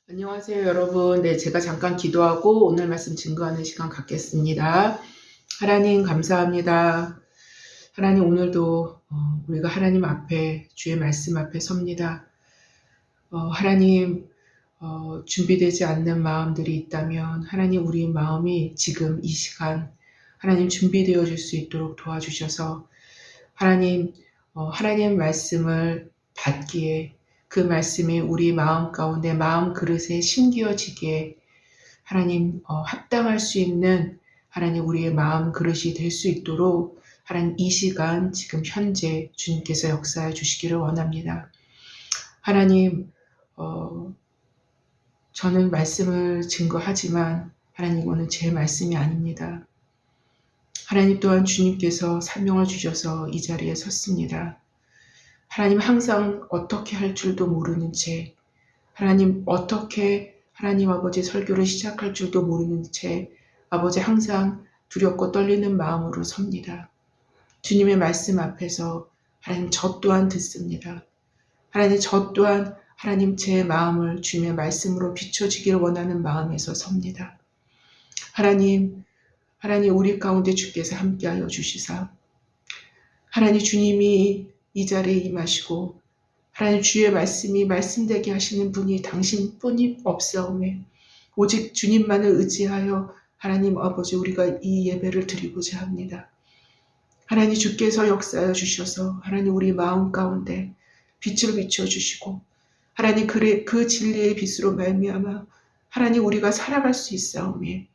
안녕하세요, 여러분. 네, 제가 잠깐 기도하고 오늘 말씀 증거하는 시간 갖겠습니다. 하나님, 감사합니다. 하나님, 오늘도 우리가 하나님 앞에, 주의 말씀 앞에 섭니다. 하나님, 준비되지 않는 마음들이 있다면 하나님, 우리 마음이 지금 이 시간 하나님 준비되어질 수 있도록 도와주셔서 하나님 말씀을 받기에 그 말씀이 우리 마음 가운데 마음 그릇에 심기어지기에 하나님 합당할 수 있는 하나님 우리의 마음 그릇이 될 수 있도록 하나님 이 시간 지금 현재 주님께서 역사해 주시기를 원합니다. 하나님 저는 말씀을 증거하지만 하나님 이거는 제 말씀이 아닙니다. 하나님 또한 주님께서 사명을 주셔서 이 자리에 섰습니다. 하나님 항상 어떻게 할 줄도 모르는 채 하나님 어떻게 하나님 아버지 설교를 시작할 줄도 모르는 채 아버지 항상 두렵고 떨리는 마음으로 섭니다. 주님의 말씀 앞에서 하나님 저 또한 듣습니다. 하나님 저 또한 하나님 제 마음을 주님의 말씀으로 비춰지기를 원하는 마음에서 섭니다. 하나님 우리 가운데 주께서 함께하여 주시사 하나님 주님이 이 자리에 임하시고 하나님 주의 말씀이 말씀되게 하시는 분이 당신뿐이 없사오매 오직 주님만을 의지하여 하나님 아버지 우리가 이 예배를 드리고자 합니다. 하나님 주께서 역사하여 주셔서 하나님 우리 마음 가운데 빛을 비춰주시고 하나님 그 진리의 빛으로 말미암아 하나님 우리가 살아갈 수 있사오매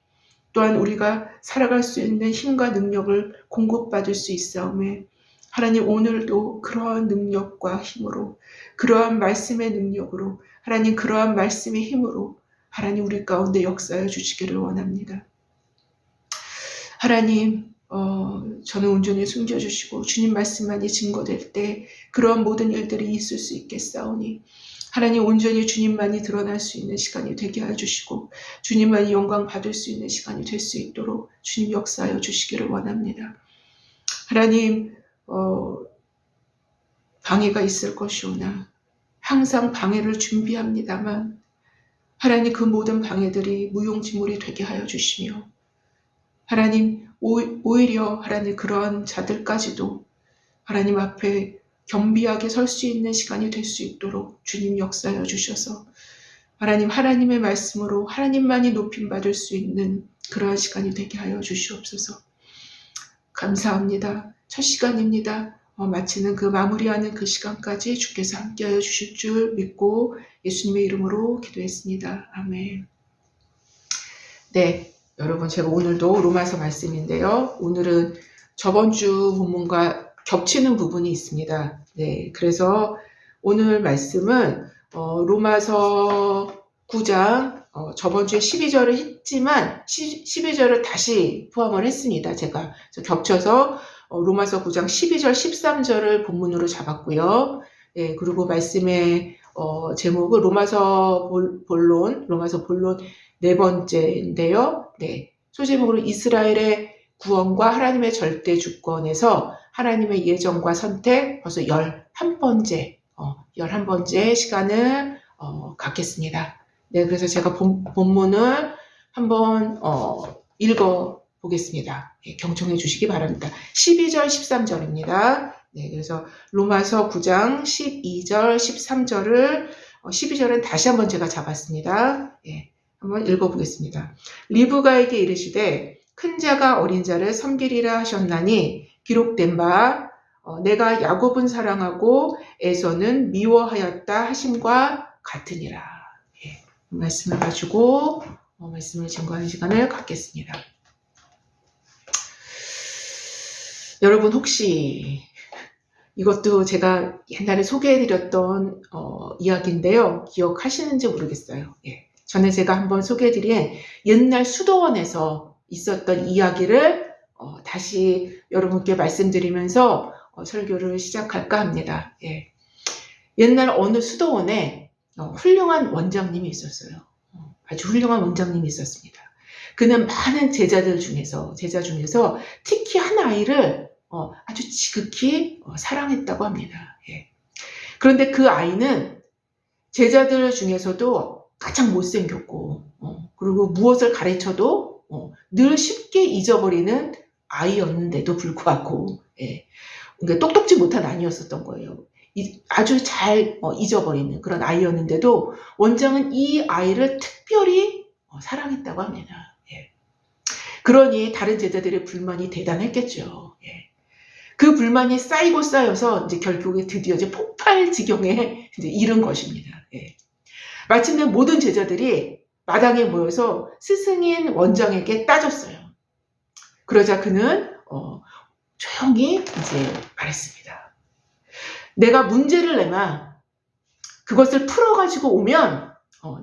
또한 우리가 살아갈 수 있는 힘과 능력을 공급받을 수 있사오매 하나님 오늘도 그러한 능력과 힘으로 그러한 말씀의 능력으로 하나님 그러한 말씀의 힘으로 하나님 우리 가운데 역사해 주시기를 원합니다. 하나님 저는 온전히 숨겨주시고 주님 말씀만이 증거될 때 그러한 모든 일들이 있을 수 있겠사오니 하나님 온전히 주님만이 드러날 수 있는 시간이 되게 해주시고 주님만이 영광 받을 수 있는 시간이 될 수 있도록 주님 역사하여 주시기를 원합니다. 하나님 방해가 있을 것이오나 항상 방해를 준비합니다만 하나님 그 모든 방해들이 무용지물이 되게 하여 주시며 하나님 오히려 하나님 그러한 자들까지도 하나님 앞에 겸비하게 설 수 있는 시간이 될 수 있도록 주님 역사하여 주셔서 하나님의 말씀으로 하나님만이 높임받을 수 있는 그러한 시간이 되게 하여 주시옵소서. 감사합니다. 첫 시간입니다. 마치는 그 마무리하는 그 시간까지 주께서 함께하여 주실 줄 믿고 예수님의 이름으로 기도했습니다. 아멘. 네, 여러분 제가 오늘도 로마서 말씀인데요. 오늘은 저번 주 본문과 겹치는 부분이 있습니다. 네, 그래서 오늘 말씀은 로마서 9장 저번 주에 12절을 했지만 12절을 다시 포함을 했습니다. 제가 겹쳐서 로마서 9장 12절 13절을 본문으로 잡았고요. 네, 그리고 말씀의 제목은 로마서 본론 네 번째인데요. 네, 소제목으로 이스라엘의 구원과 하나님의 절대 주권에서 하나님의 예정과 선택 벌써 11번째 시간을 갖겠습니다. 네, 그래서 제가 본문을 한번 읽어 보겠습니다. 네, 경청해 주시기 바랍니다. 12절, 13절입니다. 네, 그래서 로마서 9장 12절, 13절을 12절은 다시 한번 제가 잡았습니다. 네, 한번 읽어보겠습니다. 리브가에게 이르시되 큰 자가 어린 자를 섬기리라 하셨나니 기록된 바 내가 야곱은 사랑하고 에서는 미워하였다 하심과 같으니라. 예, 말씀을 가지고 말씀을 증거하는 시간을 갖겠습니다. 여러분 혹시 이것도 제가 옛날에 소개해드렸던 이야기인데요. 기억하시는지 모르겠어요. 예. 전에 제가 한번 소개해드린 옛날 수도원에서 있었던 이야기를 다시 여러분께 말씀드리면서 설교를 시작할까 합니다. 예. 옛날 어느 수도원에 훌륭한 원장님이 있었어요. 아주 훌륭한 원장님이 있었습니다. 그는 많은 제자 중에서 특히 한 아이를 아주 지극히 사랑했다고 합니다. 예. 그런데 그 아이는 제자들 중에서도 가장 못생겼고 그리고 무엇을 가르쳐도 늘 쉽게 잊어버리는 아이였는데도 불구하고 그러니까 똑똑지 못한 아이였었던 거예요. 아주 잘 잊어버리는 그런 아이였는데도 원장은 이 아이를 특별히 사랑했다고 합니다. 그러니 다른 제자들의 불만이 대단했겠죠. 그 불만이 쌓이고 쌓여서 이제 결국에 드디어 이제 폭발 지경에 이제 이른 것입니다. 마침내 모든 제자들이 마당에 모여서 스승인 원장에게 따졌어요. 그러자 그는 조용히 이제 말했습니다. 내가 문제를 내면 그것을 풀어가지고 오면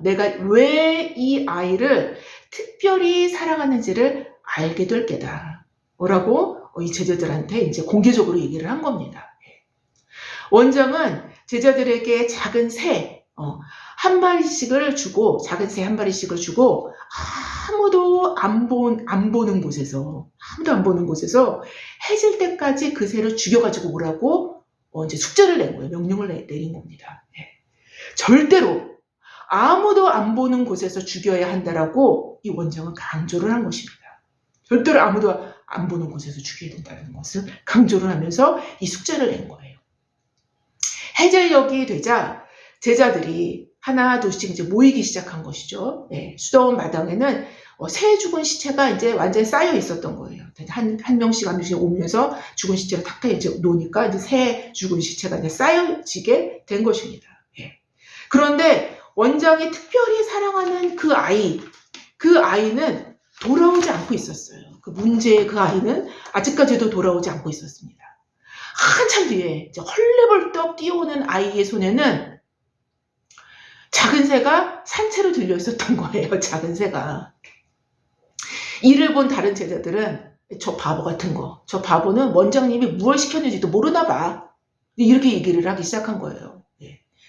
내가 왜 이 아이를 특별히 사랑하는지를 알게 될 게다. 라고 이 제자들한테 이제 공개적으로 얘기를 한 겁니다. 원장은 제자들에게 작은 새 한 마리씩을 주고 아무도 안 보는 곳에서 해질 때까지 그 새를 죽여가지고 오라고 이제 숙제를 낸 거예요. 명령을 내린 겁니다. 절대로 아무도 안 보는 곳에서 죽여야 한다라고 이 원장은 강조를 한 것입니다. 절대로 아무도 안 보는 곳에서 죽여야 된다는 것을 강조를 하면서 이 숙제를 낸 거예요. 해질녘이 되자 제자들이 하나 둘씩 이제 모이기 시작한 것이죠. 수도원 마당에는 새 죽은 시체가 이제 완전히 쌓여 있었던 거예요. 한 명씩 오면서 죽은 시체를 탁탁 이제 놓으니까 이제 새 죽은 시체가 이제 쌓여지게 된 것입니다. 그런데 원장이 특별히 사랑하는 그 아이는 돌아오지 않고 있었어요. 그 문제의 그 아이는 아직까지도 돌아오지 않고 있었습니다. 한참 뒤에 이제 헐레벌떡 뛰어오는 아이의 손에는 작은 새가 산채로 들려 있었던 거예요. 작은 새가. 이를 본 다른 제자들은 저 바보 같은 거, 저 바보는 원장님이 무엇 시켰는지도 모르나 봐. 이렇게 얘기를 하기 시작한 거예요.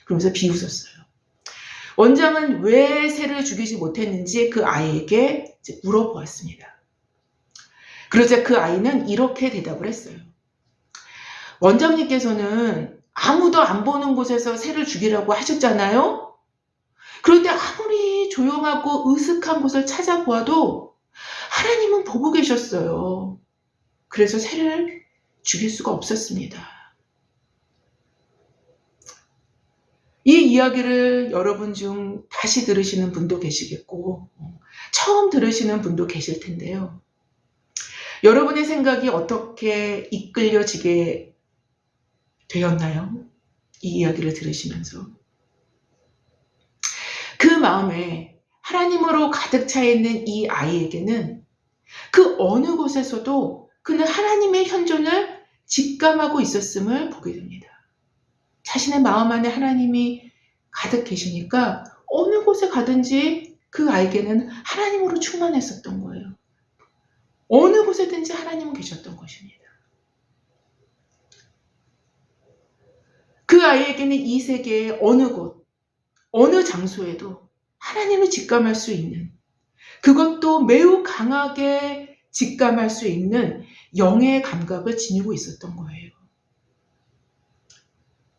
그러면서 비웃었어요. 원장은 왜 새를 죽이지 못했는지 그 아이에게 이제 물어보았습니다. 그러자 그 아이는 이렇게 대답을 했어요. 원장님께서는 아무도 안 보는 곳에서 새를 죽이라고 하셨잖아요. 그런데 아무리 조용하고 으슥한 곳을 찾아보아도 하나님은 보고 계셨어요. 그래서 새를 죽일 수가 없었습니다. 이 이야기를 여러분 중 다시 들으시는 분도 계시겠고 처음 들으시는 분도 계실 텐데요. 여러분의 생각이 어떻게 이끌려지게 되었나요? 이 이야기를 들으시면서. 그 마음에 하나님으로 가득 차 있는 이 아이에게는 그 어느 곳에서도 그는 하나님의 현존을 직감하고 있었음을 보게 됩니다. 자신의 마음 안에 하나님이 가득 계시니까 어느 곳에 가든지 그 아이에게는 하나님으로 충만했었던 거예요. 어느 곳에든지 하나님은 계셨던 것입니다. 그 아이에게는 이 세계의 어느 곳, 어느 장소에도 하나님을 직감할 수 있는, 그것도 매우 강하게 직감할 수 있는 영의 감각을 지니고 있었던 거예요.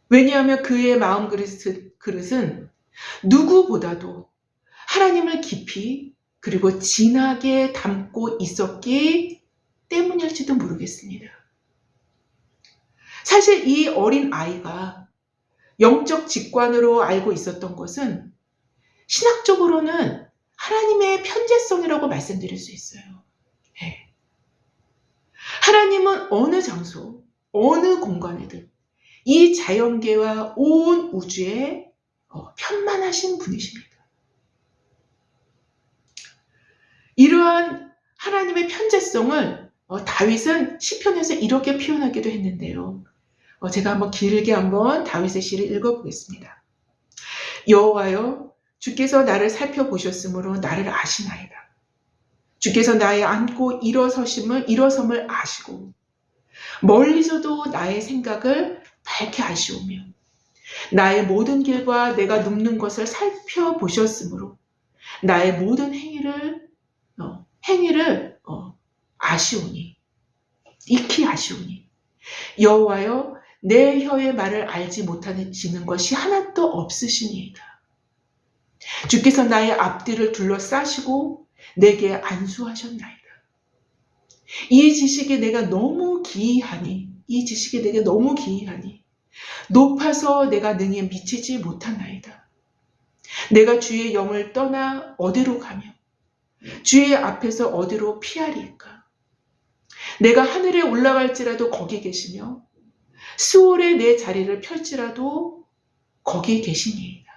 왜냐하면 그의 마음 그릇은 누구보다도 하나님을 깊이 그리고 진하게 담고 있었기 때문일지도 모르겠습니다. 사실 이 어린 아이가 영적 직관으로 알고 있었던 것은 신학적으로는 하나님의 편재성이라고 말씀드릴 수 있어요. 하나님은 어느 장소, 어느 공간에든 이 자연계와 온 우주에 편만하신 분이십니다. 이러한 하나님의 편재성을 다윗은 시편에서 이렇게 표현하기도 했는데요. 제가 한번 길게 다윗의 시를 읽어보겠습니다. 여호와여, 주께서 나를 살펴보셨으므로 나를 아시나이다. 주께서 나의 앉고 일어섬을 아시고 멀리서도 나의 생각을 밝게 아시오며 나의 모든 길과 내가 눕는 것을 살펴보셨으므로 나의 모든 행위를 아시오니, 익히 아시오니 여호와여, 내 혀의 말을 알지 못하시는 것이 하나도 없으시니이다. 주께서 나의 앞뒤를 둘러싸시고 내게 안수하셨나이다. 이 지식이 내게 너무 기이하니 높아서 내가 능히 미치지 못하나이다. 내가 주의 영을 떠나 어디로 가며 주의 앞에서 어디로 피하리까? 내가 하늘에 올라갈지라도 거기 계시며 수월에 내 자리를 펼지라도 거기 계시니이다.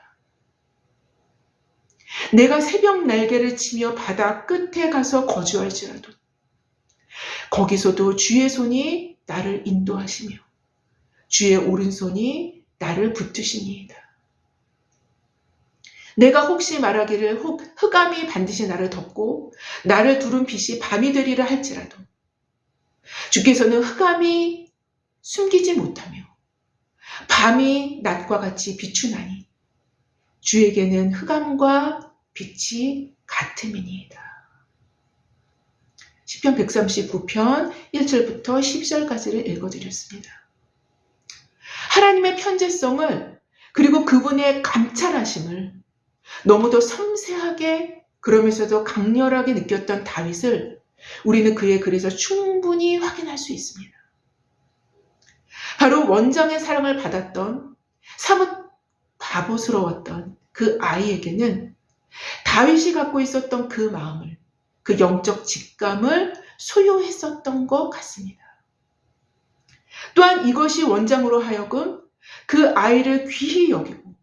내가 새벽 날개를 치며 바다 끝에 가서 거주할지라도 거기서도 주의 손이 나를 인도하시며 주의 오른손이 나를 붙드시니이다. 내가 혹시 말하기를 흑암이 반드시 나를 덮고 나를 두른 빛이 밤이 되리라 할지라도 주께서는 흑암이 숨기지 못하며 밤이 낮과 같이 비추나니 주에게는 흑암과 빛이 같음이니이다. 시편 139편 1절부터 10절까지를 읽어드렸습니다. 하나님의 편재성을 그리고 그분의 감찰하심을 너무도 섬세하게 그러면서도 강렬하게 느꼈던 다윗을 우리는 그의 글에서 충분히 확인할 수 있습니다. 바로 원장의 사랑을 받았던 사뭇 바보스러웠던 그 아이에게는 다윗이 갖고 있었던 그 마음을, 그 영적 직감을 소유했었던 것 같습니다. 또한 이것이 원장으로 하여금 그 아이를 귀히 여기고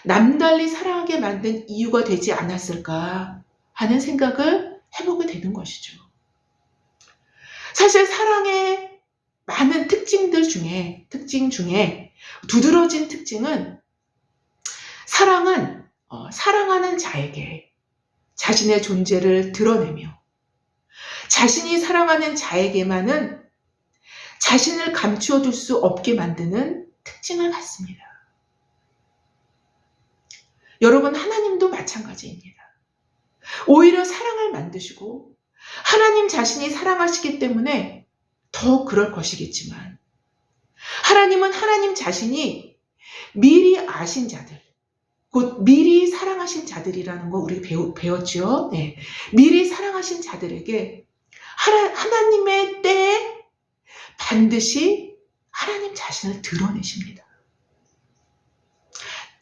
남달리 사랑하게 만든 이유가 되지 않았을까 하는 생각을 해보게 되는 것이죠. 사실 사랑의 많은 특징 중에 두드러진 특징은 사랑하는 자에게 자신의 존재를 드러내며 자신이 사랑하는 자에게만은 자신을 감추어 둘 수 없게 만드는 특징을 갖습니다. 여러분, 하나님도 마찬가지입니다. 오히려 사랑을 만드시고 하나님 자신이 사랑하시기 때문에 더 그럴 것이겠지만 하나님은 하나님 자신이 미리 아신 자들, 곧 미리 사랑하신 자들이라는 거 우리 배웠죠. 네. 미리 사랑하신 자들에게 하나님의 때에 반드시 하나님 자신을 드러내십니다.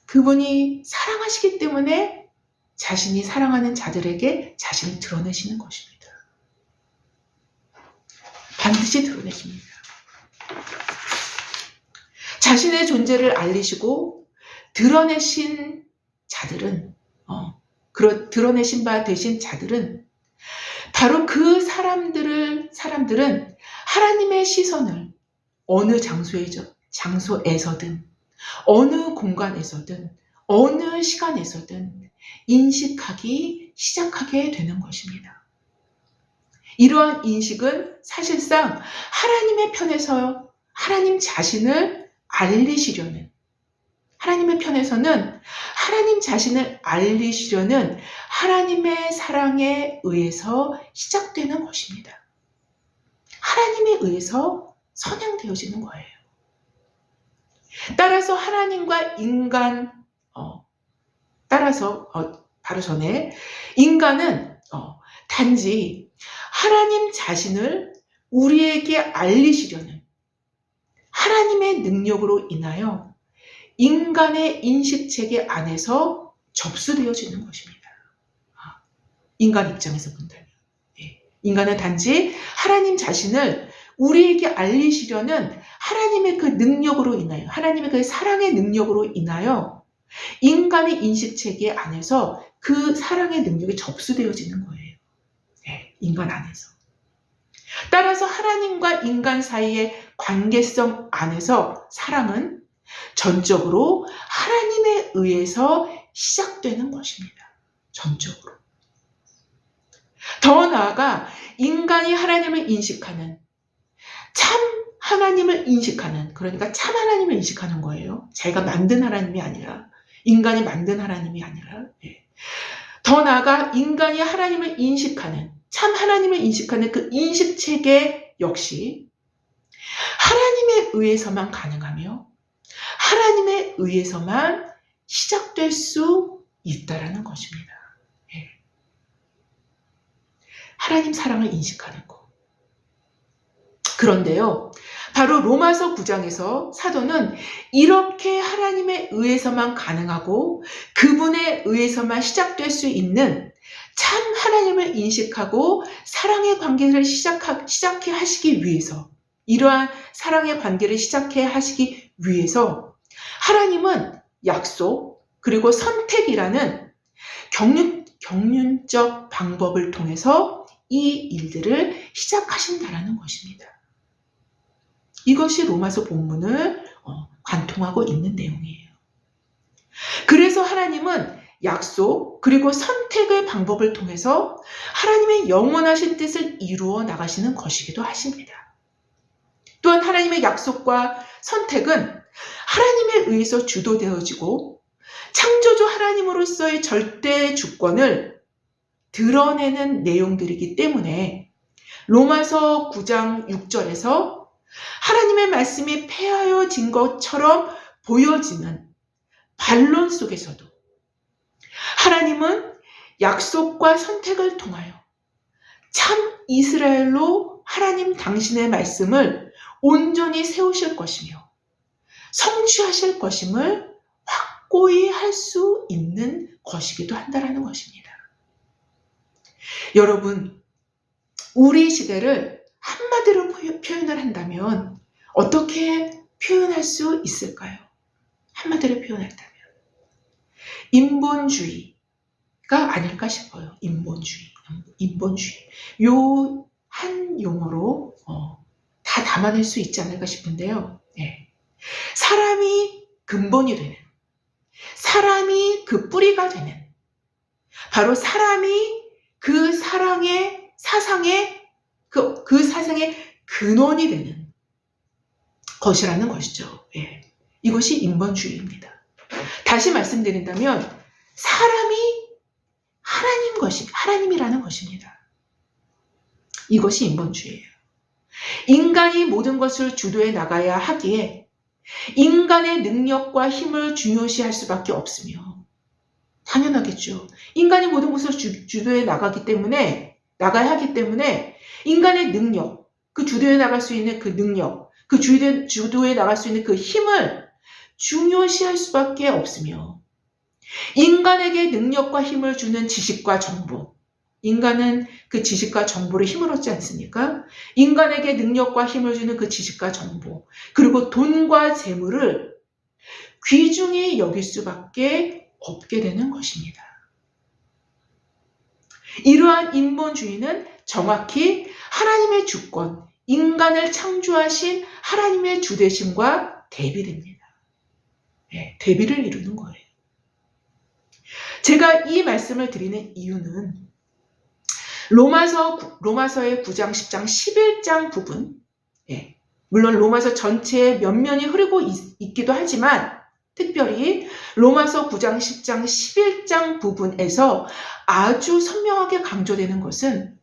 그분이 사랑하시기 때문에 자신이 사랑하는 자들에게 자신을 드러내시는 것입니다. 반드시 드러내십니다. 자신의 존재를 알리시고 드러내신 자들은 드러내신 바 되신 자들은 바로 그 사람들은 하나님의 시선을 어느 장소에서든 어느 공간에서든 어느 시간에서든 인식하기 시작하게 되는 것입니다. 이러한 인식은 사실상 하나님의 편에서 하나님 자신을 알리시려는, 하나님의 편에서는 하나님 자신을 알리시려는 하나님의 사랑에 의해서 시작되는 것입니다. 하나님에 의해서 선행되어지는 거예요. 따라서 하나님과 인간, 바로 전에 인간은 단지 하나님 자신을 우리에게 알리시려는 하나님의 능력으로 인하여 인간의 인식체계 안에서 접수되어지는 것입니다. 인간 입장에서 본다면. 인간은 단지 하나님 자신을 우리에게 알리시려는 하나님의 그 능력으로 인하여, 하나님의 그 사랑의 능력으로 인하여 인간의 인식체계 안에서 그 사랑의 능력이 접수되어지는 거예요. 인간 안에서. 따라서 하나님과 인간 사이의 관계성 안에서 사랑은 전적으로 하나님에 의해서 시작되는 것입니다. 전적으로. 더 나아가 인간이 하나님을 인식하는, 그러니까 참 하나님을 인식하는 거예요. 자기가 만든 하나님이 아니라, 인간이 만든 하나님이 아니라. 더 나아가 인간이 하나님을 인식하는, 참 하나님을 인식하는 그 인식체계 역시 하나님에 의해서만 가능하며 하나님에 의해서만 시작될 수 있다라는 것입니다. 예. 하나님 사랑을 인식하는 것. 그런데요, 바로 로마서 9장에서 사도는 이렇게 하나님에 의해서만 가능하고 그분에 의해서만 시작될 수 있는 참 하나님을 인식하고 사랑의 관계를 시작해 하시기 위해서, 이러한 사랑의 관계를 시작해 하시기 위해서 하나님은 약속 그리고 선택이라는 경륜적 방법을 통해서 이 일들을 시작하신다라는 것입니다. 이것이 로마서 본문을 관통하고 있는 내용이에요. 그래서 하나님은 약속 그리고 선택의 방법을 통해서 하나님의 영원하신 뜻을 이루어 나가시는 것이기도 하십니다. 또한 하나님의 약속과 선택은 하나님에 의해서 주도되어지고 창조주 하나님으로서의 절대 주권을 드러내는 내용들이기 때문에 로마서 9장 6절에서 하나님의 말씀이 폐하여진 것처럼 보여지는 반론 속에서도 하나님은 약속과 선택을 통하여 참 이스라엘로 하나님 당신의 말씀을 온전히 세우실 것이며 성취하실 것임을 확고히 할 수 있는 것이기도 한다라는 것입니다. 여러분, 우리 시대를 한마디로 표현을 한다면 어떻게 표현할 수 있을까요? 한마디로 표현한다면 인본주의가 아닐까 싶어요. 인본주의. 요 한 용어로 다 담아낼 수 있지 않을까 싶은데요. 네. 사람이 근본이 되는, 사람이 그 뿌리가 되는, 바로 사람이 그 사상의 근원이 되는 것이라는 것이죠. 예. 이것이 인본주의입니다. 다시 말씀드린다면 사람이 하나님이라는 것입니다. 이것이 인본주의예요. 인간이 모든 것을 주도해 나가야 하기에 인간의 능력과 힘을 중요시할 수밖에 없으며, 당연하겠죠. 인간이 모든 것을 주도해 나가야 하기 때문에 인간의 능력, 그 주도해 나갈 수 있는 그 능력, 그 주도해 나갈 수 있는 그 힘을 중요시할 수밖에 없으며, 인간에게 능력과 힘을 주는 지식과 정보, 인간은 그 지식과 정보를 힘을 얻지 않습니까? 인간에게 능력과 힘을 주는 그 지식과 정보, 그리고 돈과 재물을 귀중히 여길 수밖에 없게 되는 것입니다. 이러한 인본주의는 정확히 하나님의 주권, 인간을 창조하신 하나님의 주대심과 대비됩니다. 네, 대비를 이루는 거예요. 제가 이 말씀을 드리는 이유는 로마서의 9장, 10장, 11장 부분, 예, 물론 로마서 전체에 몇 면이 흐르고 있기도 하지만 특별히 로마서 9장, 10장, 11장 부분에서 아주 선명하게 강조되는 것은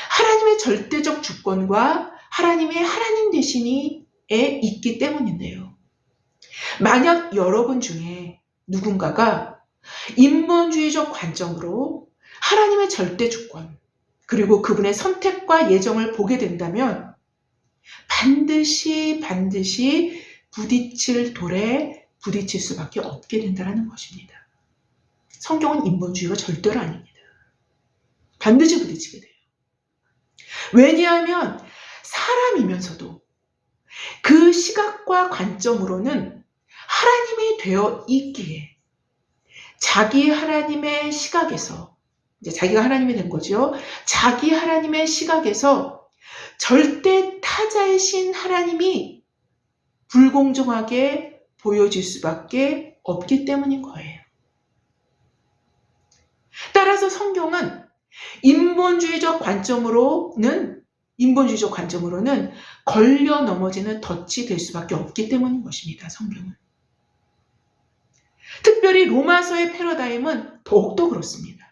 하나님의 절대적 주권과 하나님의 하나님 되심이 있기 때문인데요. 만약 여러분 중에 누군가가 인본주의적 관점으로 하나님의 절대 주권, 그리고 그분의 선택과 예정을 보게 된다면 반드시 부딪힐 돌에 부딪힐 수밖에 없게 된다는 것입니다. 성경은 인본주의가 절대로 아닙니다. 반드시 부딪히게 돼요. 왜냐하면 사람이면서도 그 시각과 관점으로는 하나님이 되어 있기에 자기 하나님의 시각에서, 이제 자기가 하나님이 된 거죠. 자기 하나님의 시각에서 절대 타자이신 하나님이 불공정하게 보여질 수밖에 없기 때문인 거예요. 따라서 성경은 인본주의적 관점으로는 걸려 넘어지는 덫이 될 수밖에 없기 때문인 것입니다. 성경은. 특별히 로마서의 패러다임은 더욱더 그렇습니다.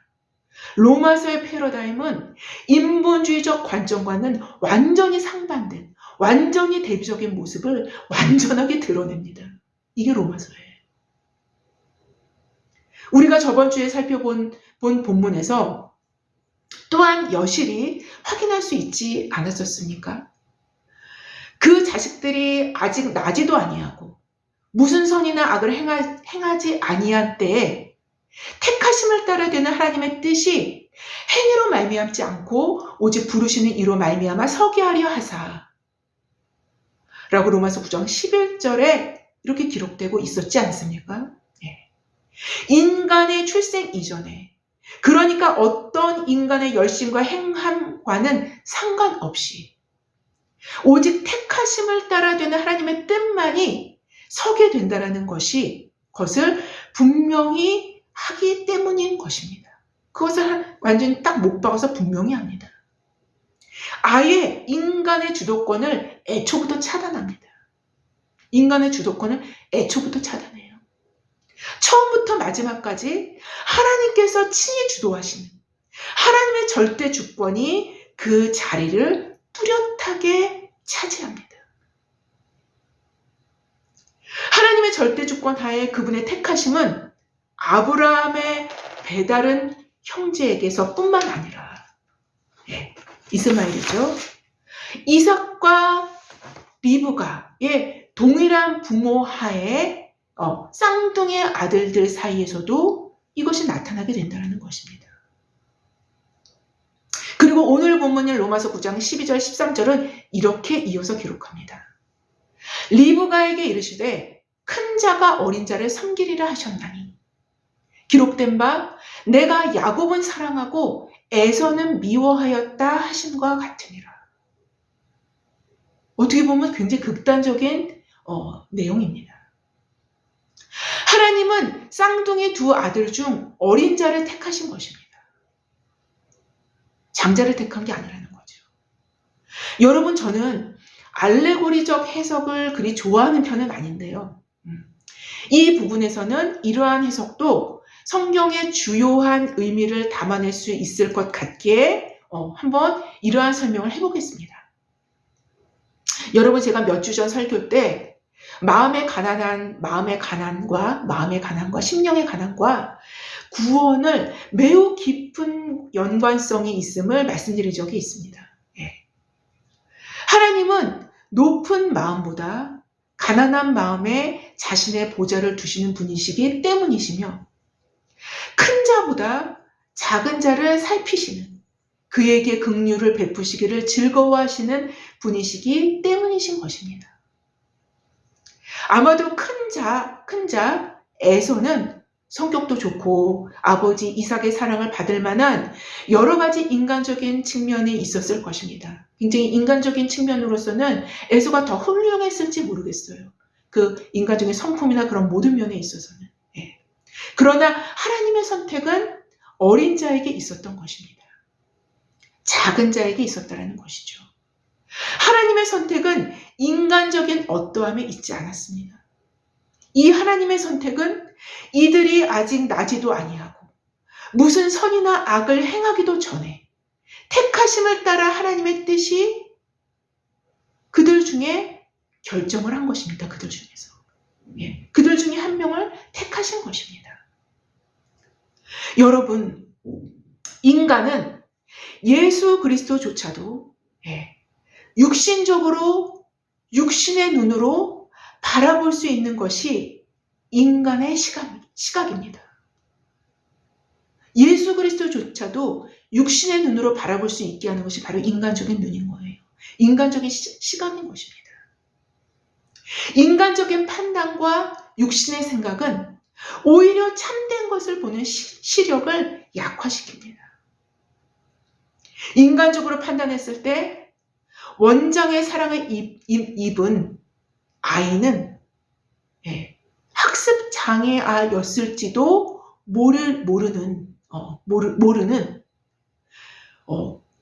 로마서의 패러다임은 인본주의적 관점과는 완전히 상반된, 완전히 대비적인 모습을 완전하게 드러냅니다. 이게 로마서예요. 우리가 저번 주에 살펴본 본문에서 또한 여실히 확인할 수 있지 않았었습니까? 그 자식들이 아직 나지도 아니하고 무슨 선이나 악을 행하지 아니한 때에 택하심을 따라 되는 하나님의 뜻이 행위로 말미암지 않고 오직 부르시는 이로 말미암아 서게 하려 하사 라고 로마서 9장 11절에 이렇게 기록되고 있었지 않습니까? 예. 인간의 출생 이전에, 그러니까 어떤 인간의 열심과 행함과는 상관없이 오직 택하심을 따라 되는 하나님의 뜻만이 서게 된다는 것을 분명히 하기 때문인 것입니다. 그것을 완전히 딱 못 박아서 분명히 합니다. 아예 인간의 주도권을 애초부터 차단합니다. 인간의 주도권을 애초부터 차단해요. 처음부터 마지막까지 하나님께서 친히 주도하시는 하나님의 절대 주권이 그 자리를 뚜렷하게 차지합니다. 하나님의 절대 주권 하에 그분의 택하심은 아브라함의 배다른 형제에게서 뿐만 아니라 이스마엘이죠. 이삭과 리브가의 동일한 부모 하에 쌍둥이 아들들 사이에서도 이것이 나타나게 된다는 것입니다. 그리고 오늘 본문인 로마서 9장 12절 13절은 이렇게 이어서 기록합니다. 리브가에게 이르시되 큰 자가 어린 자를 섬기리라 하셨나니 기록된 바 내가 야곱은 사랑하고 에서는 미워하였다 하심과 같으니라. 어떻게 보면 굉장히 극단적인 내용입니다. 하나님은 쌍둥이 두 아들 중 어린 자를 택하신 것입니다. 장자를 택한 게 아니라는 거죠. 여러분, 저는 알레고리적 해석을 그리 좋아하는 편은 아닌데요. 이 부분에서는 이러한 해석도 성경의 주요한 의미를 담아낼 수 있을 것 같기에 한번 이러한 설명을 해보겠습니다. 여러분, 제가 몇 주 전 설교 때 마음의 가난과 심령의 가난과 구원을 매우 깊은 연관성이 있음을 말씀드린 적이 있습니다. 하나님은 높은 마음보다 가난한 마음에 자신의 보좌를 두시는 분이시기 때문이시며 큰 자보다 작은 자를 살피시는 그에게 긍휼을 베푸시기를 즐거워하시는 분이시기 때문이신 것입니다. 아마도 큰 자 에서는 성격도 좋고 아버지 이삭의 사랑을 받을 만한 여러 가지 인간적인 측면이 있었을 것입니다. 굉장히 인간적인 측면으로서는 에서가 더 훌륭했을지 모르겠어요. 그 인간적인 성품이나 그런 모든 면에 있어서는. 그러나 하나님의 선택은 어린 자에게 있었던 것입니다. 작은 자에게 있었다는 것이죠. 하나님의 선택은 인간적인 어떠함에 있지 않았습니다. 이 하나님의 선택은 이들이 아직 나지도 아니하고 무슨 선이나 악을 행하기도 전에 택하심을 따라 하나님의 뜻이 그들 중에 결정을 한 것입니다. 그들 중에서. 그들 중에 한 명을 택하신 것입니다. 여러분, 인간은 예수 그리스도조차도 육신적으로 육신의 눈으로 바라볼 수 있는 것이 인간의 시각입니다. 예수 그리스도조차도 육신의 눈으로 바라볼 수 있게 하는 것이 바로 인간적인 눈인 거예요. 인간적인 시각인 것입니다. 인간적인 판단과 육신의 생각은 오히려 참된 것을 보는 시력을 약화시킵니다. 인간적으로 판단했을 때 원장의 사랑을 입은 아이는 학습 장애아였을지도 모르는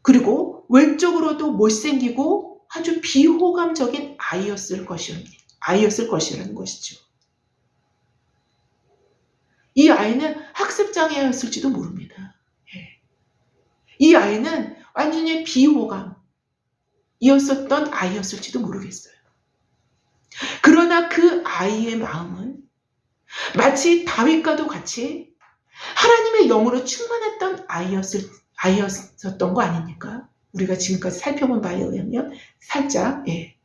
그리고 외적으로도 못생기고 아주 비호감적인 아이였을 것이라는 것이죠. 이 아이는 학습 장애였을지도 모릅니다. 이 아이는 완전히 비호감이었었던 아이였을지도 모르겠어요. 그러나 그 아이의 마음은 마치 다윗과도 같이 하나님의 영으로 충만했던 아이였었던 거 아닙니까? 우리가 지금까지 살펴본 바에 의하면 살짝, 예.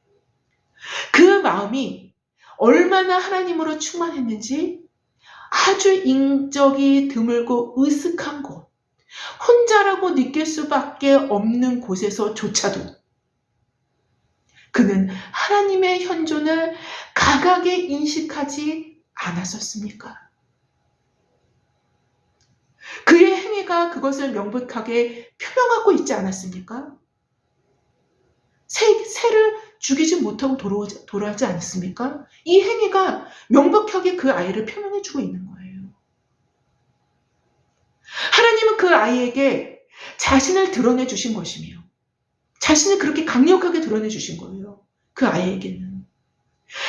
그 마음이 얼마나 하나님으로 충만했는지 아주 인적이 드물고 으슥한 곳, 혼자라고 느낄 수밖에 없는 곳에서조차도 그는 하나님의 현존을 강하게 인식하지 않았었습니까? 그의 행위가 그것을 명백하게 표명하고 있지 않았습니까? 새를 죽이지 못하고 돌아오지 않았습니까? 이 행위가 명백하게 그 아이를 표명해주고 있는 거예요. 하나님은 그 아이에게 자신을 드러내 주신 것이며 자신을 그렇게 강력하게 드러내 주신 거예요. 그 아이에게는.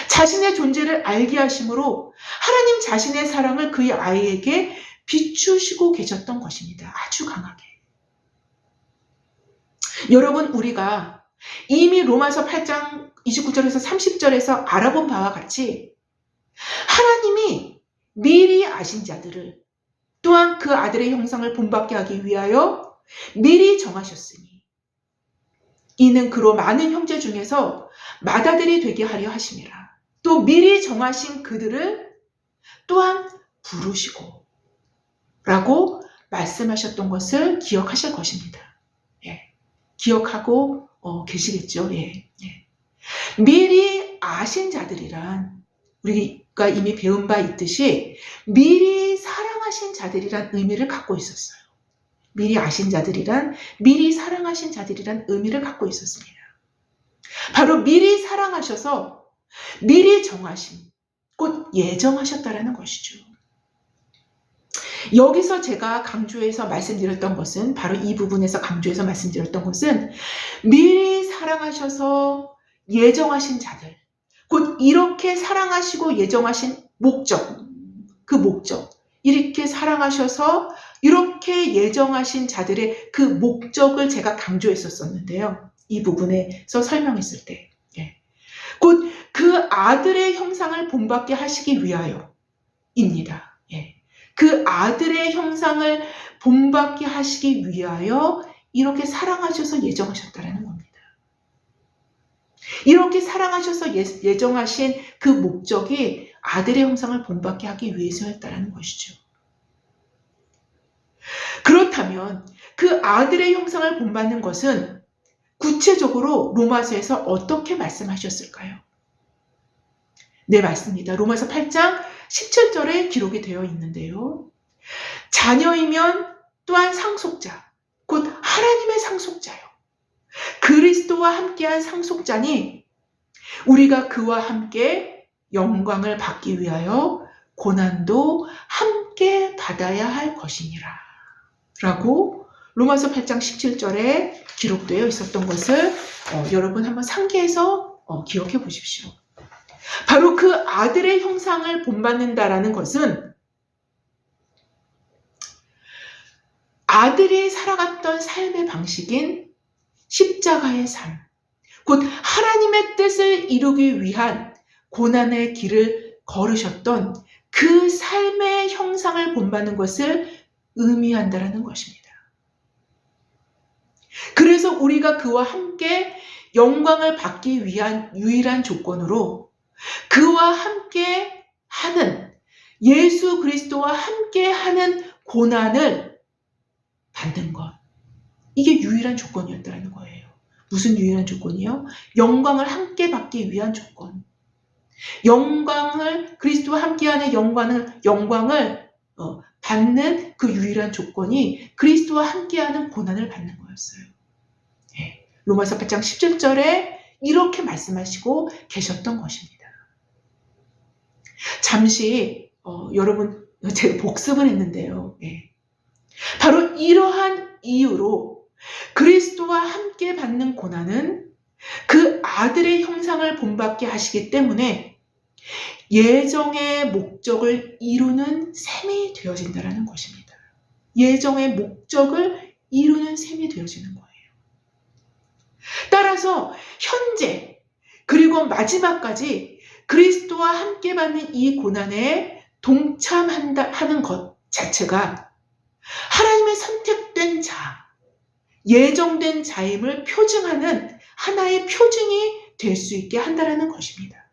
자신의 존재를 알게 하심으로 하나님 자신의 사랑을 그 아이에게 비추시고 계셨던 것입니다. 아주 강하게. 여러분, 우리가 이미 로마서 8장 29절에서 30절에서 알아본 바와 같이 하나님이 미리 아신 자들을 또한 그 아들의 형상을 본받게 하기 위하여 미리 정하셨으니 이는 그로 많은 형제 중에서 맏아들이 되게 하려 하심이라. 또 미리 정하신 그들을 또한 부르시고 라고 말씀하셨던 것을 기억하실 것입니다. 예. 기억하고 계시겠죠. 예. 예. 미리 아신 자들이란 우리가 이미 배운 바 있듯이 미리 사랑하신 자들이란 의미를 갖고 있었어요. 미리 아신 자들이란 미리 사랑하신 자들이란 의미를 갖고 있었습니다. 바로 미리 사랑하셔서 미리 정하신, 곧 예정하셨다라는 것이죠. 여기서 제가 강조해서 말씀드렸던 것은 바로 이 부분에서 강조해서 말씀드렸던 것은 미리 사랑하셔서 예정하신 자들, 곧 이렇게 사랑하시고 예정하신 목적, 그 목적, 이렇게 사랑하셔서 이렇게 예정하신 자들의 그 목적을 제가 강조했었는데요. 이 부분에서 설명했을 때. 예. 곧 그 아들의 형상을 본받게 하시기 위하여입니다. 예. 그 아들의 형상을 본받게 하시기 위하여 이렇게 사랑하셔서 예정하셨다는 겁니다. 이렇게 사랑하셔서 예정하신 그 목적이 아들의 형상을 본받게 하기 위해서였다는 것이죠. 그렇다면 그 아들의 형상을 본받는 것은 구체적으로 로마서에서 어떻게 말씀하셨을까요? 네, 맞습니다. 로마서 8장 17절에 기록이 되어 있는데요. 자녀이면 또한 상속자, 곧 하나님의 상속자요. 그리스도와 함께한 상속자니 우리가 그와 함께 영광을 받기 위하여 고난도 함께 받아야 할 것이니라. 라고 로마서 8장 17절에 기록되어 있었던 것을 여러분 한번 상기해서 기억해 보십시오. 바로 그 아들의 형상을 본받는다라는 것은 아들이 살아갔던 삶의 방식인 십자가의 삶, 곧 하나님의 뜻을 이루기 위한 고난의 길을 걸으셨던 그 삶의 형상을 본받는 것을 의미한다라는 것입니다. 그래서 우리가 그와 함께 영광을 받기 위한 유일한 조건으로 그와 함께 하는 예수 그리스도와 함께 하는 고난을 받는 것. 이게 유일한 조건이었다는 거예요. 무슨 유일한 조건이요? 영광을 함께 받기 위한 조건. 영광을 그리스도와 함께하는 영광을 받는 그 유일한 조건이 그리스도와 함께하는 고난을 받는 거였어요. 네. 로마서 8장 17절에 이렇게 말씀하시고 계셨던 것입니다. 잠시 여러분 제가 복습을 했는데요. 네. 바로 이러한 이유로 그리스도와 함께 받는 고난은 그 아들의 형상을 본받게 하시기 때문에 예정의 목적을 이루는 셈이 되어진다는 것입니다. 예정의 목적을 이루는 셈이 되어지는 거예요. 따라서 현재 그리고 마지막까지 그리스도와 함께 받는 이 고난에 동참하는 것, 자체가 하나님의 선택된 자, 예정된 자임을 표징하는 하나의 표징이 될 수 있게 한다는 것입니다.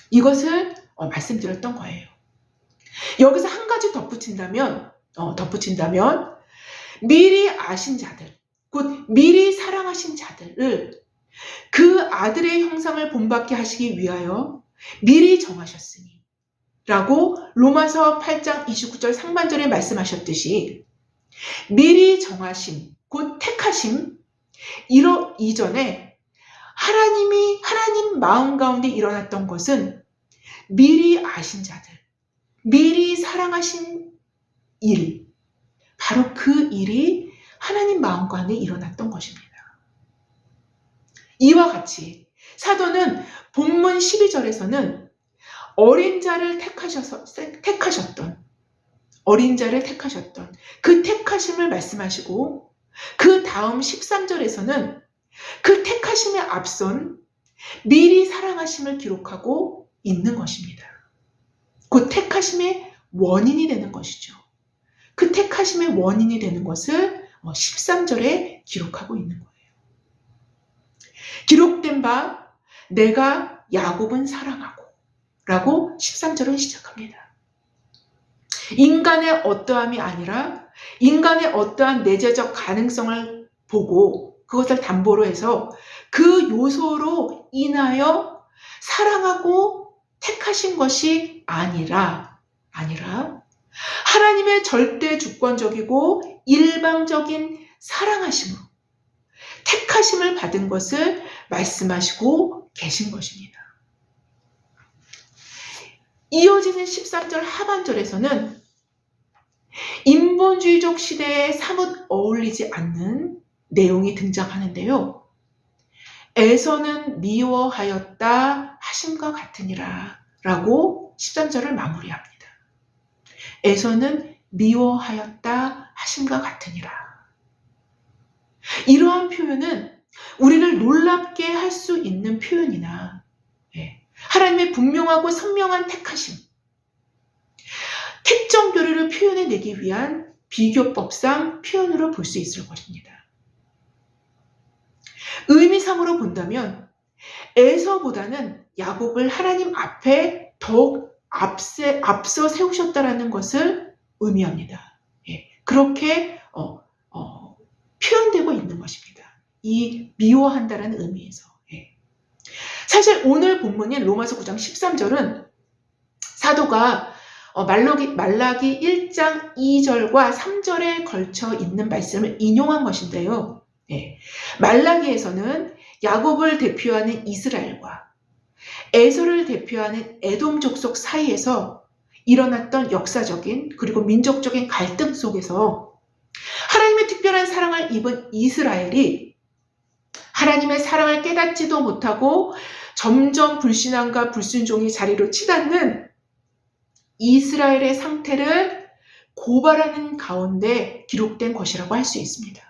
이것을 말씀드렸던 거예요. 여기서 한 가지 덧붙인다면 미리 아신 자들, 곧 미리 사랑하신 자들을 그 아들의 형상을 본받게 하시기 위하여 미리 정하셨으니 라고 로마서 8장 29절 상반절에 말씀하셨듯이 미리 정하심, 곧 택하심, 이전에 하나님 마음 가운데 일어났던 것은 미리 아신 자들, 미리 사랑하신 일, 바로 그 일이 하나님 마음 가운데 일어났던 것입니다. 이와 같이 사도는 본문 12절에서는 어린 자를 택하셨던 그 택하심을 말씀하시고, 그 다음 13절에서는 그 택하심에 앞선 미리 사랑하심을 기록하고 있는 것입니다. 그 택하심의 원인이 되는 것이죠. 그 택하심의 원인이 되는 것을 13절에 기록하고 있는 거예요. 기록된 바 내가 야곱은 사랑하고 라고 13절은 시작합니다. 인간의 어떠함이 아니라 인간의 어떠한 내재적 가능성을 보고 그것을 담보로 해서 그 요소로 인하여 사랑하고 택하신 것이 아니라 하나님의 절대 주권적이고 일방적인 사랑하심으로 택하심을 받은 것을 말씀하시고 계신 것입니다. 이어지는 13절 하반절에서는 인본주의적 시대에 사뭇 어울리지 않는 내용이 등장하는데요. 에서는 미워하였다 하심과 같으니라 라고 13절을 마무리합니다. 에서는 미워하였다 하심과 같으니라. 이러한 표현은 우리를 놀랍게 할 수 있는 표현이나 하나님의 분명하고 선명한 택하심, 특정 교류를 표현해내기 위한 비교법상 표현으로 볼 수 있을 것입니다. 의미상으로 본다면 에서보다는 야곱을 하나님 앞에 더욱 앞서 세우셨다라는 것을 의미합니다. 그렇게 표현되고 있는 것입기 이 미워한다라는 의미에서. 사실 오늘 본문인 로마서 9장 13절은 사도가 말라기 1장 2절과 3절에 걸쳐 있는 말씀을 인용한 것인데요. 말라기에서는 야곱을 대표하는 이스라엘과 에서를 대표하는 에돔 족속 사이에서 일어났던 역사적인 그리고 민족적인 갈등 속에서 하나님의 특별한 사랑을 입은 이스라엘이 하나님의 사랑을 깨닫지도 못하고 점점 불신앙과 불순종이 자리로 치닫는 이스라엘의 상태를 고발하는 가운데 기록된 것이라고 할 수 있습니다.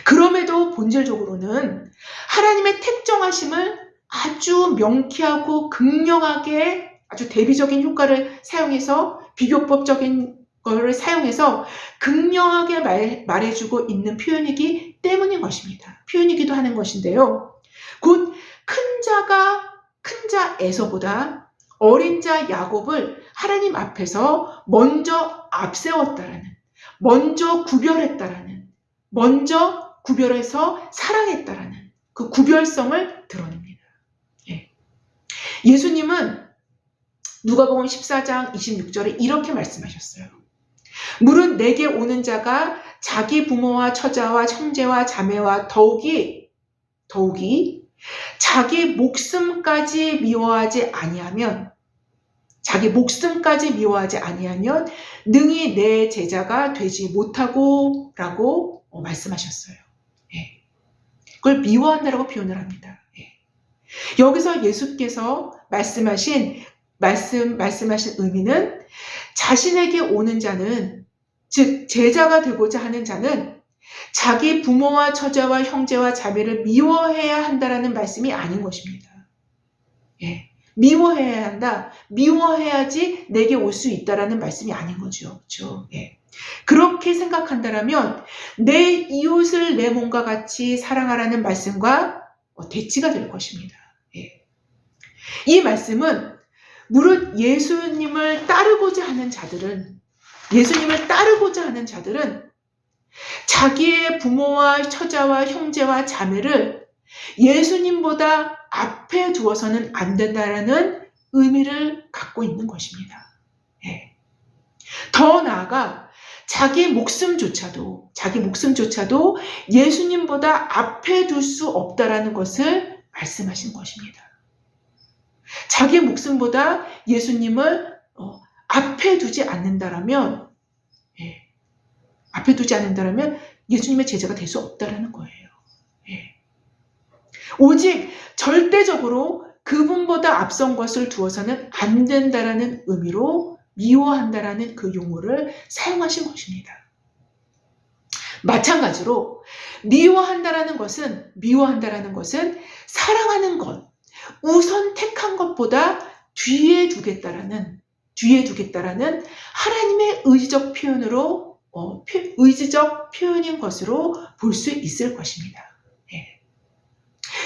그럼에도 본질적으로는 하나님의 택정하심을 아주 명쾌하고 극명하게 아주 대비적인 효과를 사용해서 비교법적인 것을 사용해서 극명하게 말해주고 있는 표현이기 때문인 것입니다. 표현이기도 하는 것인데요. 곧 큰 자 에서보다 어린 자 야곱을 하나님 앞에서 먼저 앞세웠다라는, 먼저 구별했다라는, 먼저 구별해서 사랑했다라는 그 구별성을 드러냅니다. 예수님은 누가복음 14장 26절에 이렇게 말씀하셨어요. 물은 내게 오는 자가 자기 부모와 처자와 형제와 자매와 더욱이 자기 목숨까지 미워하지 아니하면 능히 내 제자가 되지 못하고 라고 말씀하셨어요. 그걸 미워한다라고 표현을 합니다. 여기서 예수께서 말씀하신 의미는 자신에게 오는 자는, 즉 제자가 되고자 하는 자는 자기 부모와 처자와 형제와 자매를 미워해야 한다라는 말씀이 아닌 것입니다. 미워해야 한다. 미워해야지 내게 올 수 있다라는 말씀이 아닌 거죠. 그렇죠? 예. 그렇게 생각한다라면 내 이웃을 내 몸과 같이 사랑하라는 말씀과 대치가 될 것입니다. 예. 이 말씀은 무릇 예수님을 따르고자 하는 자들은 자기의 부모와 처자와 형제와 자매를 예수님보다 앞에 두어서는 안 된다라는 의미를 갖고 있는 것입니다. 예. 더 나아가 자기 목숨조차도 예수님보다 앞에 둘 수 없다라는 것을 말씀하신 것입니다. 자기 목숨보다 예수님을 앞에 두지 않는다라면 예수님의 제자가 될 수 없다라는 거예요. 예. 오직 절대적으로 그분보다 앞선 것을 두어서는 안 된다라는 의미로 미워한다라는 그 용어를 사용하신 것입니다. 마찬가지로 미워한다라는 것은 사랑하는 것, 우선 택한 것보다 뒤에 두겠다라는 하나님의 의지적 표현인 것으로 볼 수 있을 것입니다. 예.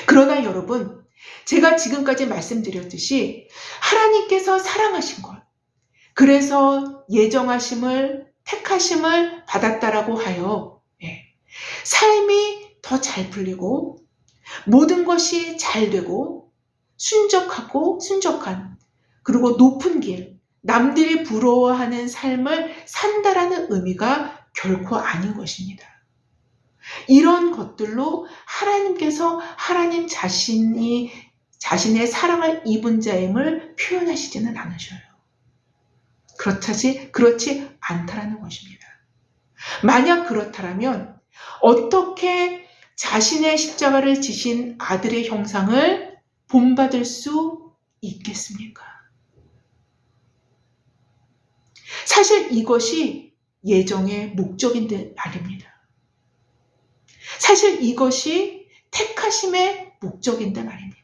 그러나 여러분, 제가 지금까지 말씀드렸듯이 하나님께서 사랑하신 것, 그래서 예정하심을, 택하심을 받았다라고 하여 삶이 더 잘 풀리고 모든 것이 잘 되고 순적한 그리고 높은 길, 남들이 부러워하는 삶을 산다라는 의미가 결코 아닌 것입니다. 이런 것들로 하나님께서 하나님 자신의 사랑을 입은 자임을 표현하시지는 않으셔요. 그렇지 않다라는 것입니다. 만약 그렇다면 어떻게 자신의 십자가를 지신 아들의 형상을 본받을 수 있겠습니까? 사실 이것이 예정의 목적인데 말입니다. 사실 이것이 택하심의 목적인데 말입니다.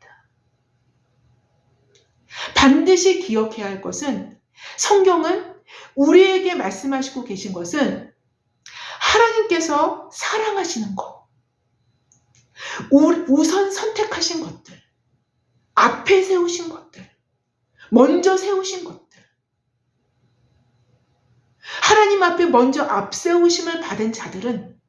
반드시 기억해야 할 것은 성경은 우리에게 말씀하시고 계신 것은 하나님께서 사랑하시는 것, 우선 선택하신 것들, 앞에 세우신 것들, 먼저 세우신 것들, 하나님 앞에 먼저 앞세우심을 받은 자들은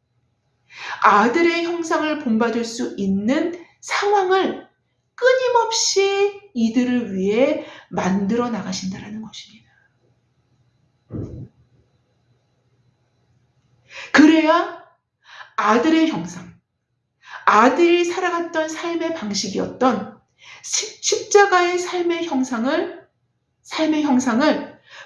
아들의 형상을 본받을 수 있는 상황을 끊임없이 이들을 위해 만들어 나가신다는 것입니다. 그래야 아들의 형상, 아들이 살아갔던 삶의 방식이었던 십자가의 삶의 형상을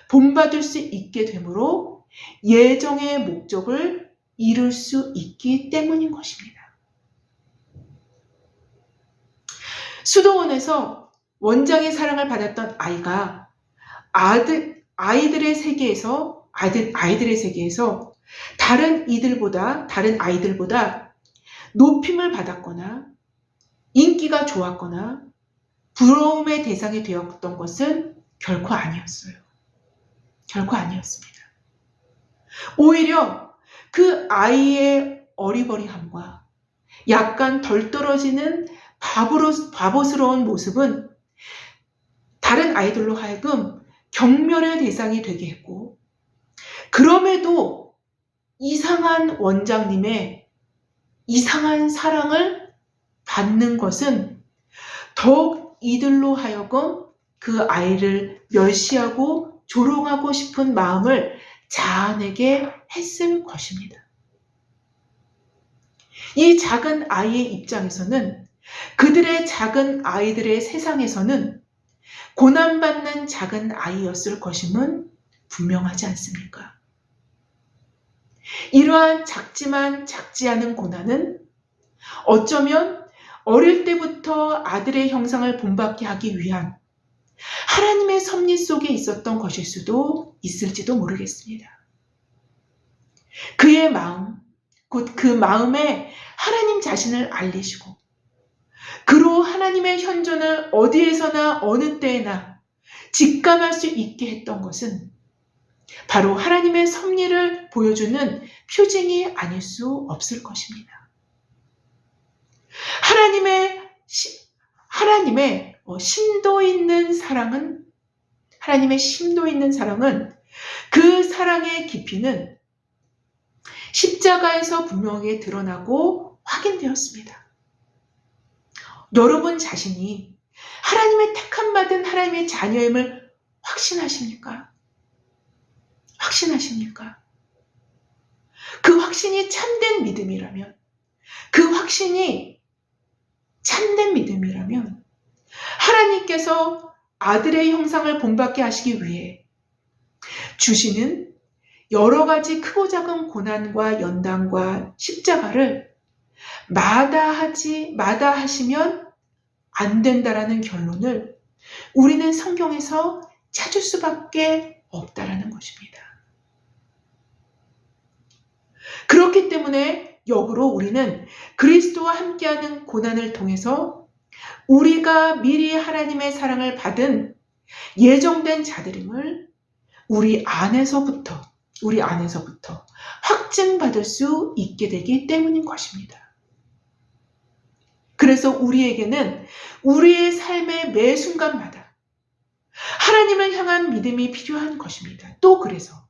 본받을 수 있게 되므로 예정의 목적을 이룰 수 있기 때문인 것입니다. 수도원에서 원장의 사랑을 받았던 아이가 아이들의 세계에서 다른 아이들보다 높임을 받았거나 인기가 좋았거나 부러움의 대상이 되었던 것은 결코 아니었습니다. 오히려 그 아이의 어리버리함과 약간 덜 떨어지는 바보스러운 모습은 다른 아이들로 하여금 경멸의 대상이 되게 했고, 그럼에도 이상한 원장님의 이상한 사랑을 받는 것은 더욱 이들로 하여금 그 아이를 멸시하고 조롱하고 싶은 마음을 자아내게 했을 것입니다. 이 작은 아이의 입장에서는, 그들의 작은 아이들의 세상에서는 고난받는 작은 아이였을 것임은 분명하지 않습니까? 이러한 작지만 작지 않은 고난은 어쩌면 어릴 때부터 아들의 형상을 본받게 하기 위한 하나님의 섭리 속에 있었던 것일 수도 있을지도 모르겠습니다. 그의 마음, 곧 그 마음에 하나님 자신을 알리시고 그로 하나님의 현존을 어디에서나 어느 때에나 직감할 수 있게 했던 것은 바로 하나님의 섭리를 보여주는 표징이 아닐 수 없을 것입니다. 하나님의 심도 있는 사랑은 그 사랑의 깊이는 십자가에서 분명하게 드러나고 확인되었습니다. 여러분 자신이 하나님의 택함 받은 하나님의 자녀임을 확신하십니까? 확신하십니까? 그 확신이 참된 믿음이라면, 하나님께서 아들의 형상을 본받게 하시기 위해 주시는 여러 가지 크고 작은 고난과 연단과 십자가를 마다하시면 안 된다라는 결론을 우리는 성경에서 찾을 수밖에 없다라는 것입니다. 그렇기 때문에 역으로 우리는 그리스도와 함께하는 고난을 통해서 우리가 미리 하나님의 사랑을 받은 예정된 자들임을 우리 안에서부터 확증받을 수 있게 되기 때문인 것입니다. 그래서 우리에게는 우리의 삶의 매 순간마다 하나님을 향한 믿음이 필요한 것입니다. 또 그래서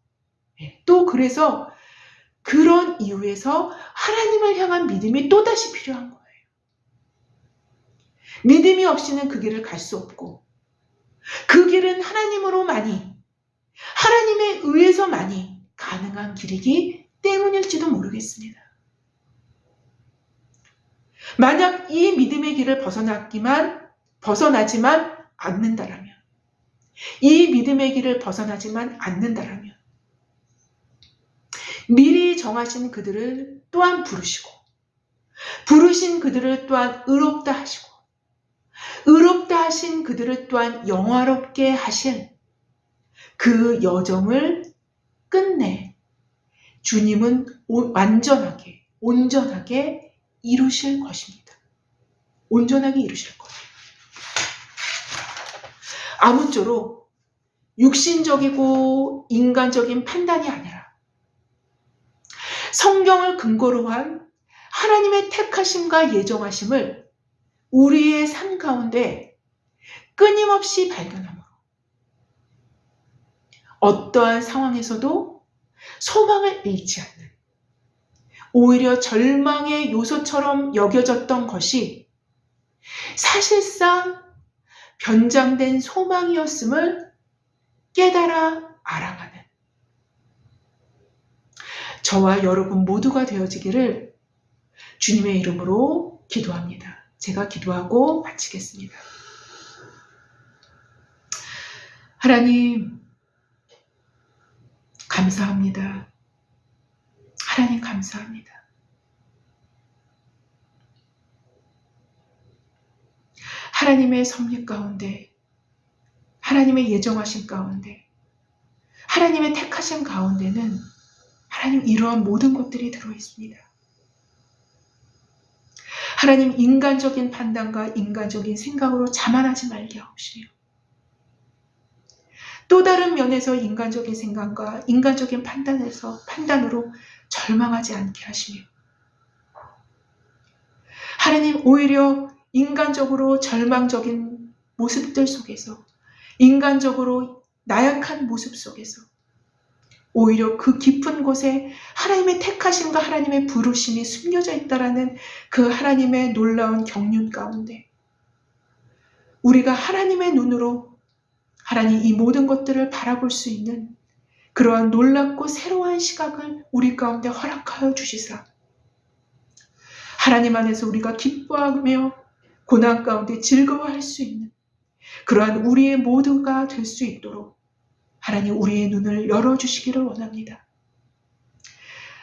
그런 이유에서 하나님을 향한 믿음이 또다시 필요한 거예요. 믿음이 없이는 그 길을 갈 수 없고, 그 길은 하나님에 의해서만이 가능한 길이기 때문일지도 모르겠습니다. 만약 이 믿음의 길을 벗어나지만 않는다라면, 미리 정하신 그들을 또한 부르신 그들을 또한 의롭다 하신 그들을 또한 영화롭게 하실 그 여정을 끝내 주님은 온전하게 이루실 것입니다. 온전하게 이루실 거예요. 아무쪼록 육신적이고 인간적인 판단이 아니라 성경을 근거로 한 하나님의 택하심과 예정하심을 우리의 삶 가운데 끊임없이 발견함으로 어떠한 상황에서도 소망을 잃지 않는, 오히려 절망의 요소처럼 여겨졌던 것이 사실상 변장된 소망이었음을 깨달아 알아가는 저와 여러분 모두가 되어지기를 주님의 이름으로 기도합니다. 제가 기도하고 마치겠습니다. 하나님, 감사합니다. 하나님, 감사합니다. 하나님의 섭리 가운데, 하나님의 예정하신 가운데, 하나님의 택하신 가운데는 하나님 이러한 모든 것들이 들어있습니다. 하나님, 인간적인 판단과 인간적인 생각으로 자만하지 말게 하옵시며, 또 다른 면에서 인간적인 생각과 인간적인 판단으로 절망하지 않게 하시며, 하나님, 오히려 인간적으로 절망적인 모습들 속에서, 인간적으로 나약한 모습 속에서 오히려 그 깊은 곳에 하나님의 택하심과 하나님의 부르심이 숨겨져 있다라는 그 하나님의 놀라운 경륜 가운데 우리가 하나님의 눈으로 하나님 이 모든 것들을 바라볼 수 있는 그러한 놀랍고 새로운 시각을 우리 가운데 허락하여 주시사 하나님 안에서 우리가 기뻐하며 고난 가운데 즐거워할 수 있는 그러한 우리의 모두가 될 수 있도록 하나님 우리의 눈을 열어주시기를 원합니다.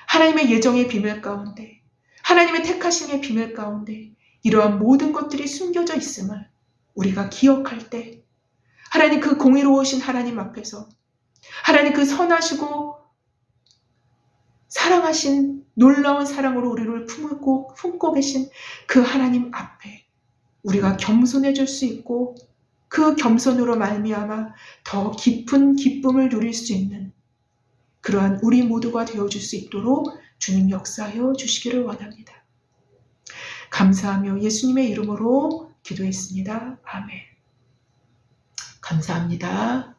하나님의 예정의 비밀 가운데, 하나님의 택하심의 비밀 가운데 이러한 모든 것들이 숨겨져 있음을 우리가 기억할 때 하나님 그 공의로우신 하나님 앞에서 하나님 그 선하시고 사랑하신 놀라운 사랑으로 우리를 품고 계신 그 하나님 앞에 우리가 겸손해질 수 있고 그 겸손으로 말미암아 더 깊은 기쁨을 누릴 수 있는 그러한 우리 모두가 되어줄 수 있도록 주님 역사하여 주시기를 원합니다. 감사하며 예수님의 이름으로 기도했습니다. 아멘. 감사합니다.